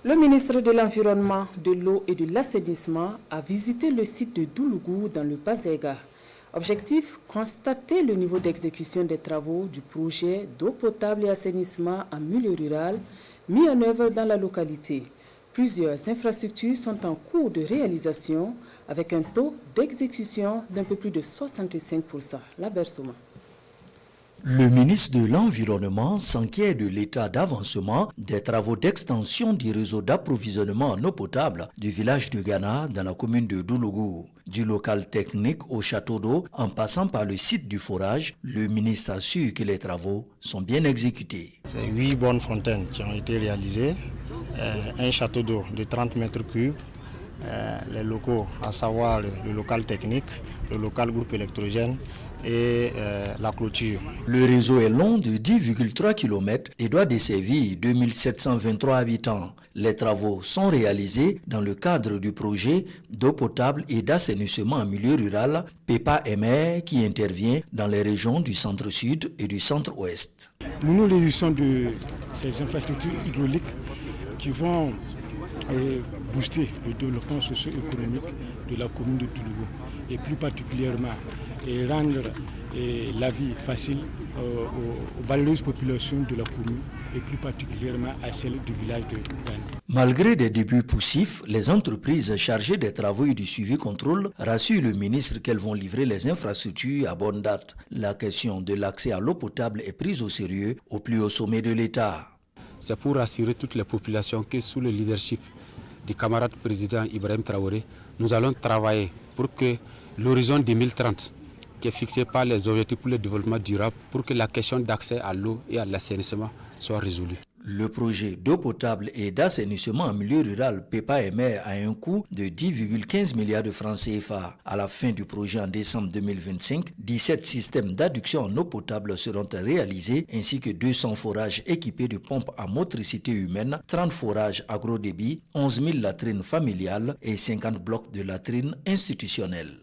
Le ministre de l'Environnement, de l'Eau et de l'Assainissement a visité le site de Doulougou dans le Bazega. Objectif, constater le niveau d'exécution des travaux du projet d'eau potable et assainissement en milieu rural mis en œuvre dans la localité. Plusieurs infrastructures sont en cours de réalisation avec un taux d'exécution d'un peu plus de 65%. La Bersoma. Le ministre de l'Environnement s'inquiète de l'état d'avancement des travaux d'extension du réseau d'approvisionnement en eau potable du village de Ghana dans la commune de Doulougou. Du local technique au château d'eau, en passant par le site du forage, le ministre assure que les travaux sont bien exécutés. C'est 8 bonnes fontaines qui ont été réalisées, un château d'eau de 30 mètres cubes, les locaux, à savoir le local technique, le local groupe électrogène et la clôture. Le réseau est long de 10,3 km et doit desservir 2723 habitants. Les travaux sont réalisés dans le cadre du projet d'eau potable et d'assainissement en milieu rural PEPA-MR qui intervient dans les régions du centre-sud et du centre-ouest. Nous nous réjouissons de ces infrastructures hydrauliques qui vont booster le développement socio-économique de la commune de Doulougou et plus particulièrement rendre la vie facile aux valeureuses populations de la commune et plus particulièrement à celle du village de Ghana. Malgré des débuts poussifs, les entreprises chargées des travaux et du suivi contrôle rassurent le ministre qu'elles vont livrer les infrastructures à bonne date. La question de l'accès à l'eau potable est prise au sérieux au plus haut sommet de l'État. C'est pour rassurer toutes les populations que sous le leadership du camarade président Ibrahim Traoré, nous allons travailler pour que l'horizon 2030, qui est fixé par les objectifs pour le développement durable, pour que la question d'accès à l'eau et à l'assainissement soit résolue. Le projet d'eau potable et d'assainissement en milieu rural PEPA-MR a un coût de 10,15 milliards de francs CFA. À la fin du projet en décembre 2025, 17 systèmes d'adduction en eau potable seront réalisés ainsi que 200 forages équipés de pompes à motricité humaine, 30 forages agro-débit, 11 000 latrines familiales et 50 blocs de latrines institutionnelles.